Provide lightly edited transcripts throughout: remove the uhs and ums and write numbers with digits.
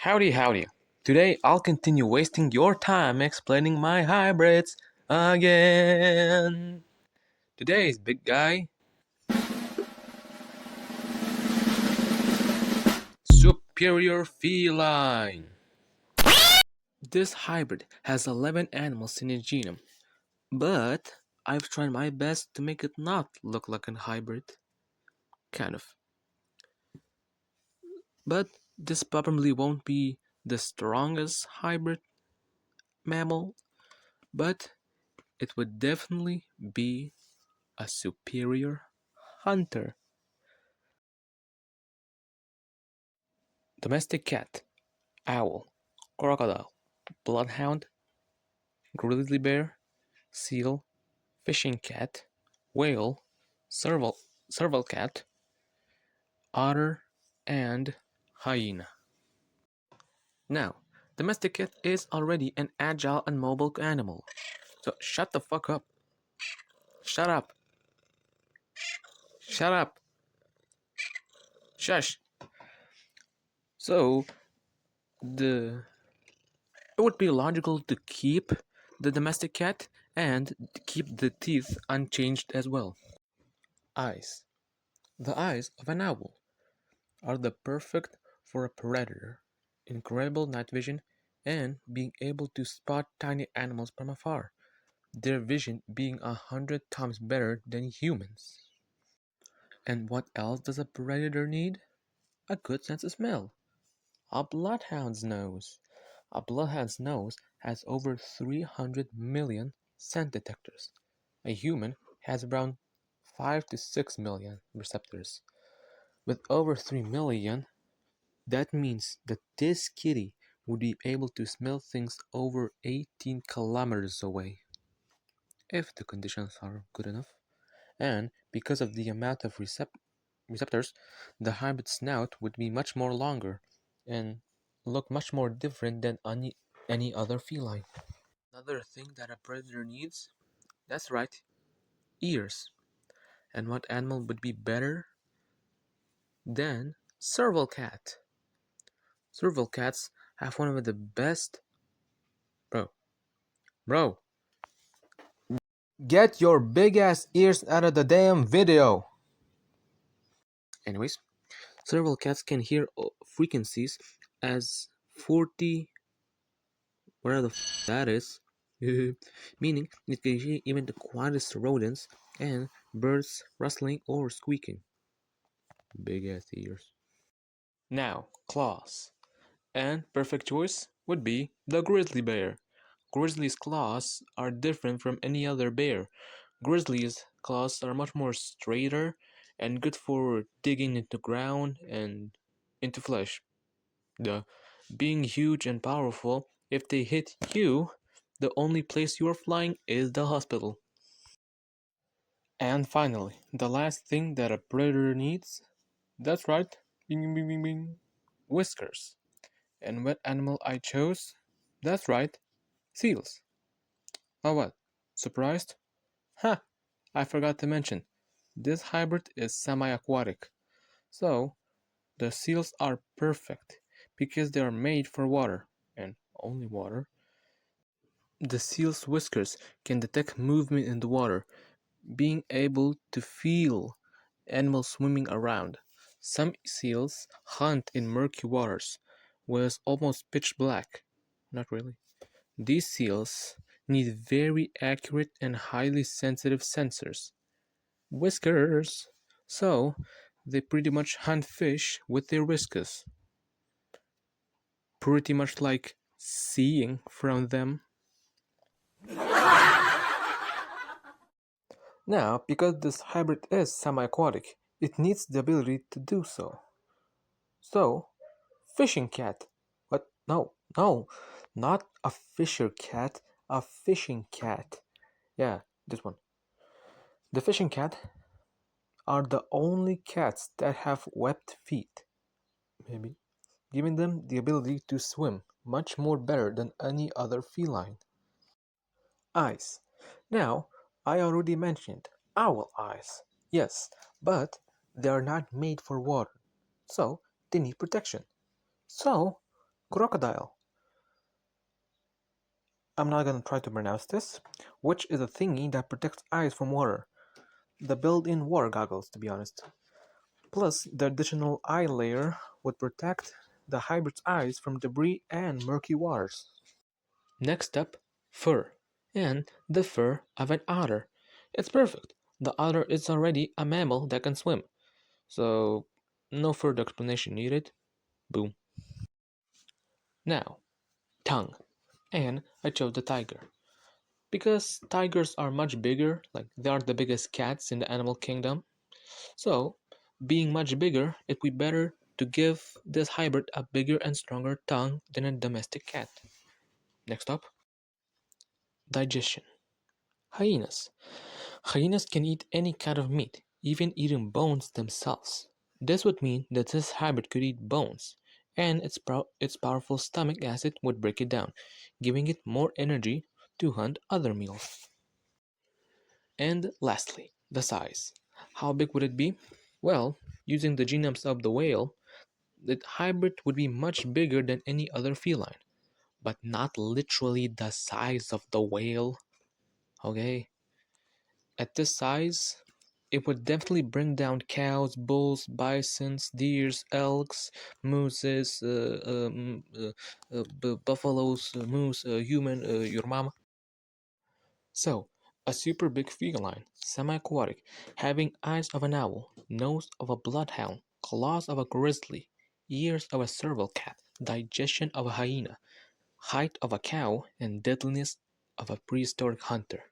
Howdy, howdy. Today I'll continue wasting your time explaining my hybrids again. Today's big guy, superior feline. This hybrid has 11 animals in its genome, but I've tried my best to make it not look like a hybrid. Kind of. But this probably won't be the strongest hybrid mammal, but it would definitely be a superior hunter. Domestic cat, owl, crocodile, bloodhound, grizzly bear, seal, fishing cat, whale, serval cat, otter, and hyena. Now, domestic cat is already an agile and mobile animal. So shut the fuck up. Shut up. Shut up. Shush. So the it would be logical to keep the domestic cat and keep the teeth unchanged as well. Eyes. The eyes of an owl are the perfect for a predator, incredible night vision, and being able to spot tiny animals from afar, their vision being 100 times better than humans. And what else does a predator need? A good sense of smell. A bloodhound's nose. A bloodhound's nose has over 300 million scent detectors. A human has around 5 to 6 million receptors. With over 3 million, that means that this kitty would be able to smell things over 18 kilometers away, if the conditions are good enough. And because of the amount of receptors, the hybrid snout would be much more longer and look much more different than any other feline. Another thing that a predator needs, that's right, ears. And what animal would be better than serval cat? Serval cats have one of the best. Bro, bro, get your big ass ears out of the damn video! Anyways, serval cats can hear frequencies as 40, whatever the that is, meaning it can hear even the quietest rodents and birds rustling or squeaking. Big ass ears. Now, claws. And perfect choice would be the grizzly bear. Grizzly's claws are different from any other bear. Grizzly's claws are much more straighter and good for digging into ground and into flesh. The being huge and powerful, if they hit you, the only place you are flying is the hospital. And finally, the last thing that a predator needs, that's right, bing bing bing bing, whiskers. And what animal I chose? That's right, seals. Oh what? Surprised? Ha! I forgot to mention, this hybrid is semi-aquatic. So, the seals are perfect because they are made for water, and only water. The seal's whiskers can detect movement in the water, being able to feel animals swimming around. Some seals hunt in murky waters, where it's almost pitch black. Not really. These seals need very accurate and highly sensitive sensors. Whiskers! So, they pretty much hunt fish with their whiskers. Pretty much like seeing from them. Now, because this hybrid is semi-aquatic, it needs the ability to do so. So, fishing cat. What? No, no, not a fisher cat, a fishing cat. Yeah, this one. The fishing cat are the only cats that have webbed feet, maybe, giving them the ability to swim much more better than any other feline. Eyes. Now, I already mentioned owl eyes. Yes, but they are not made for water, so they need protection. So, Crocodile. I'm not gonna try to pronounce this, which is a thingy that protects eyes from water. The built-in water goggles, to be honest. Plus, the additional eye layer would protect the hybrid's eyes from debris and murky waters. Next up, fur. And the fur of an otter. It's perfect. The otter is already a mammal that can swim. So, no further explanation needed. Boom. Now, tongue. And I chose the tiger. Because tigers are much bigger, like they are the biggest cats in the animal kingdom. So, being much bigger, it would be better to give this hybrid a bigger and stronger tongue than a domestic cat. Next up, digestion. Hyenas. Hyenas can eat any kind of meat, even eating bones themselves. This would mean that this hybrid could eat bones, and its powerful stomach acid would break it down, giving it more energy to hunt other meals. And lastly, the size. How big would it be? Well, using the genomes of the whale, the hybrid would be much bigger than any other feline, but not literally the size of the whale. Okay? At this size, it would definitely bring down cows, bulls, bisons, deers, elks, mooses, buffaloes, moose, human, your mama. So, a super big feline, semi-aquatic, having eyes of an owl, nose of a bloodhound, claws of a grizzly, ears of a serval cat, digestion of a hyena, height of a cow, and deadliness of a prehistoric hunter.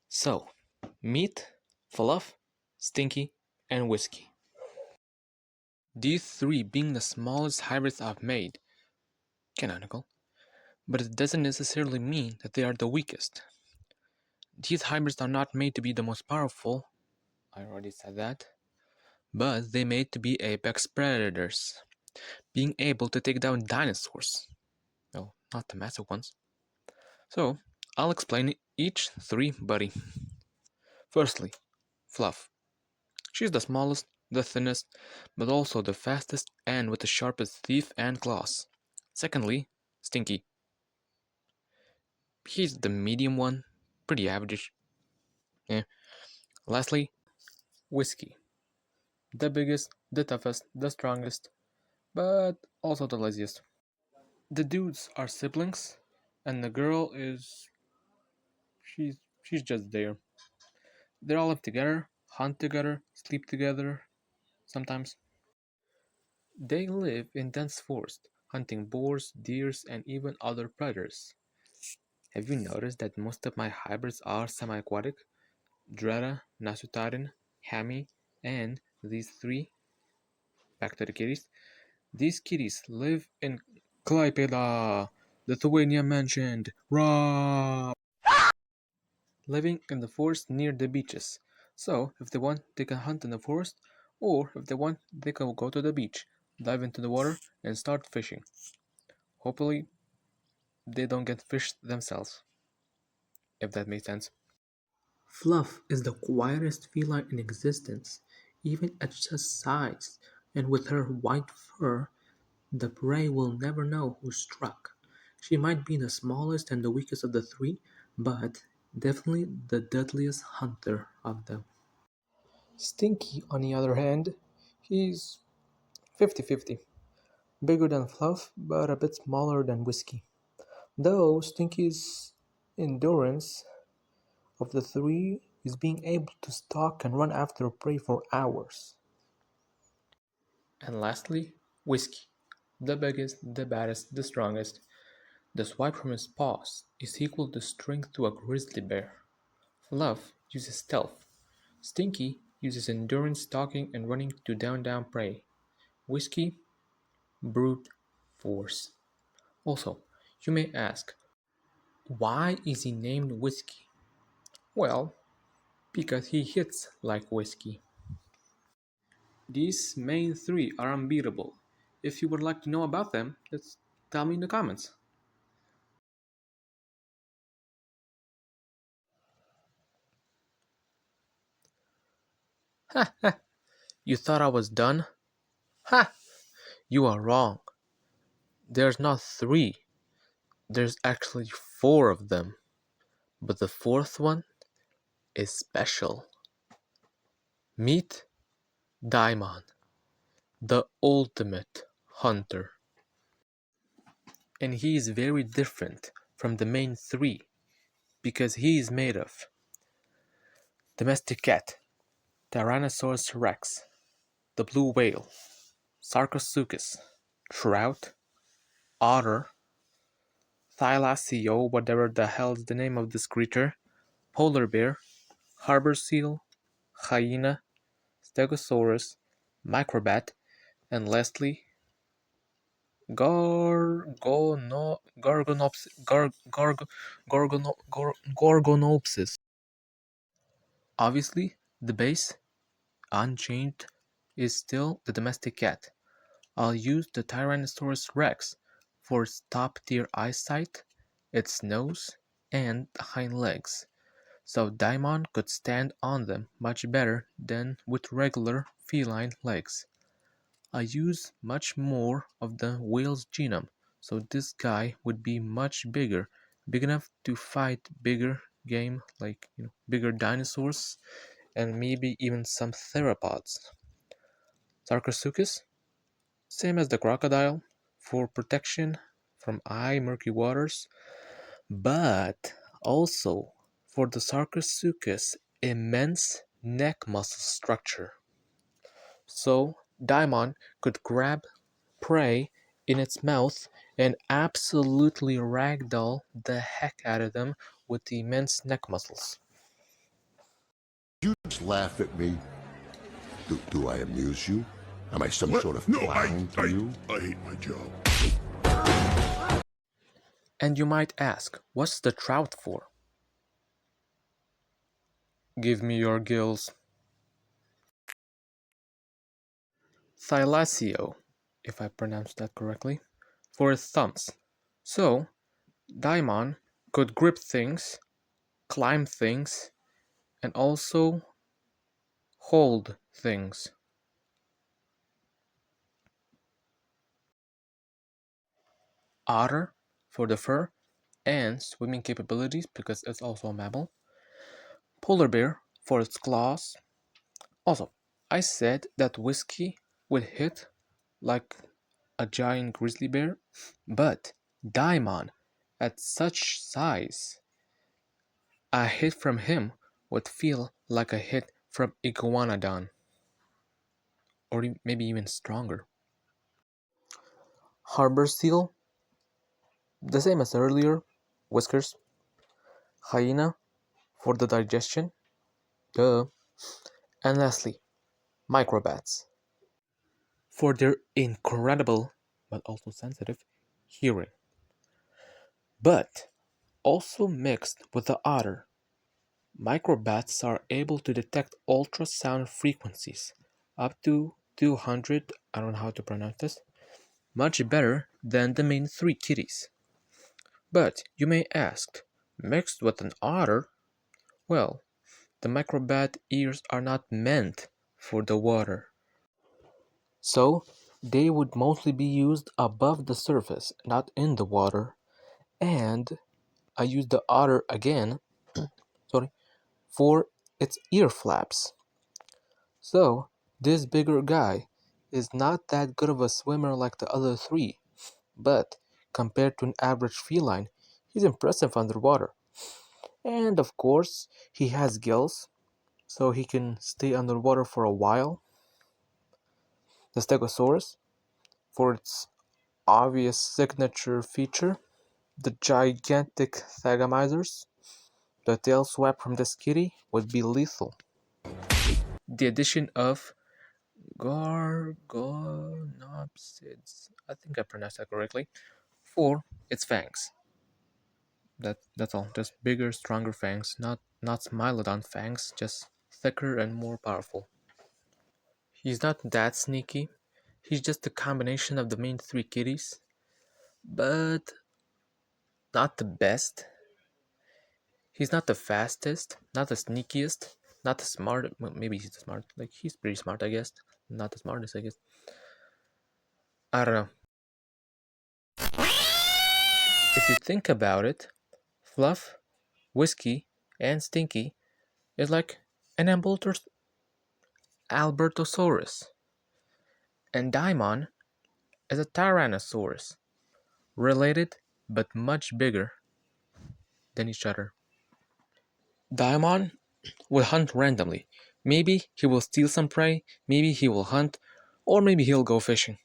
So, meat, fluff, stinky, and whiskey. These three being the smallest hybrids I've made, canonical, but it doesn't necessarily mean that they are the weakest. These hybrids are not made to be the most powerful, I already said that, but they made to be apex predators, being able to take down dinosaurs. Well, not the massive ones. So, I'll explain each three, buddy. Firstly, Fluff. She's the smallest, the thinnest, but also the fastest and with the sharpest teeth and claws. Secondly, Stinky. He's the medium one, pretty average. Yeah. Lastly, Whiskey. The biggest, the toughest, the strongest, but also the laziest. The dudes are siblings, and the girl is she's just there. They all live together, hunt together, sleep together, sometimes. They live in dense forest, hunting boars, deers, and even other predators. Have you noticed that most of my hybrids are semi-aquatic? Dreta, Nasutarin, Hami, and these three, back to the kitties. These kitties live in Klaipeda, Lithuania mentioned, Raw! Living in the forest near the beaches. So, if they want, they can hunt in the forest, or if they want, they can go to the beach, dive into the water, and start fishing. Hopefully, they don't get fished themselves, if that makes sense. Fluff is the quietest feline in existence, even at just size, and with her white fur, the prey will never know who struck. She might be the smallest and the weakest of the three, but definitely the deadliest hunter of them. Stinky, on the other hand, he's 50-50. Bigger than Fluff, but a bit smaller than Whiskey. Though Stinky's endurance of the three is being able to stalk and run after prey for hours. And lastly, Whiskey. The biggest, the baddest, the strongest. The swipe from his paws is equal to strength to a grizzly bear. Fluff uses stealth. Stinky uses endurance stalking and running to down prey. Whiskey, brute force. Also, you may ask, why is he named Whiskey? Well, because he hits like whiskey. These main three are unbeatable. If you would like to know about them, just tell me in the comments. You thought I was done? Ha! You are wrong. there's not three, there's actually four of them. But the fourth one is special. Meet Daimon, the ultimate hunter. And he is very different from the main three because he is made of domestic cat, Tyrannosaurus rex, the blue whale, Sarcosuchus, trout, otter, Thylacio, whatever the hell is the name of this creature, polar bear, harbor seal, hyena, stegosaurus, microbat, and lastly, Gorgonopsis. Obviously, the base, unchanged, is still the domestic cat. I'll use the Tyrannosaurus rex for its top-tier eyesight, its nose, and hind legs, so Daimon could stand on them much better than with regular feline legs. I use much more of the whale's genome, so this guy would be much bigger, big enough to fight bigger game like bigger dinosaurs and maybe even some theropods. Sarcosuchus, same as the crocodile, for protection from murky waters, but also for the Sarcosuchus' immense neck muscle structure. So Daimon could grab prey in its mouth and absolutely ragdoll the heck out of them with the immense neck muscles. You just laugh at me. Do I amuse you? Am I some sort of clown to you? I hate my job. And you might ask, what's the trout for? Give me your gills. Thylacio, if I pronounced that correctly, for its thumbs. So, Daimon could grip things, climb things, and also hold things. Otter for the fur and swimming capabilities because it's also a mammal. Polar bear for its claws. Also, I said that whiskey would hit like a giant grizzly bear, but Daimon, at such size, a hit from him would feel like a hit from Iguanodon, or maybe even stronger. Harbor seal, the same as earlier, whiskers. Hyena for the digestion, duh. And lastly, microbats for their incredible, but also sensitive, hearing. But also mixed with the otter, microbats are able to detect ultrasound frequencies up to 200, I don't know how to pronounce this, much better than the main three kitties. But you may ask, mixed with an otter? Well, the microbat ears are not meant for the water. So they would mostly be used above the surface, not in the water. And I use the otter again, sorry, for its ear flaps. So this bigger guy is not that good of a swimmer like the other three, but compared to an average feline, he's impressive underwater. And of course, he has gills, so he can stay underwater for a while. The Stegosaurus, for its obvious signature feature, the gigantic thagomizers. The tail swipe from this kitty would be lethal. The addition of Gorgonopsids, I think I pronounced that correctly, for its fangs. That's all. Just bigger, stronger fangs, not Smilodon fangs, just thicker and more powerful. He's not that sneaky. He's just a combination of the main three kitties, but not the best. He's not the fastest, not the sneakiest, not the smart. Well, maybe he's the smart. Like he's pretty smart, I guess. Not the smartest, I guess. I don't know. If you think about it, Fluff, Whiskey, and Stinky is like an Albertosaurus, and Daimon is a Tyrannosaurus, related but much bigger than each other. Daimon will hunt randomly. Maybe he will steal some prey, maybe he will hunt, or maybe he'll go fishing.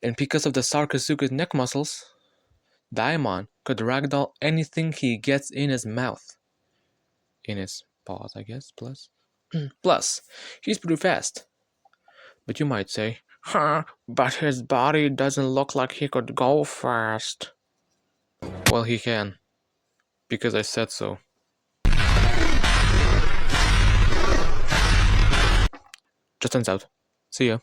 And because of the Sarcosuchus neck muscles, Daimon could ragdoll anything he gets in his mouth. In his paws, I guess, plus. Plus, he's pretty fast. But you might say, huh, but his body doesn't look like he could go fast. Well, he can, because I said so. Just turns out. See ya.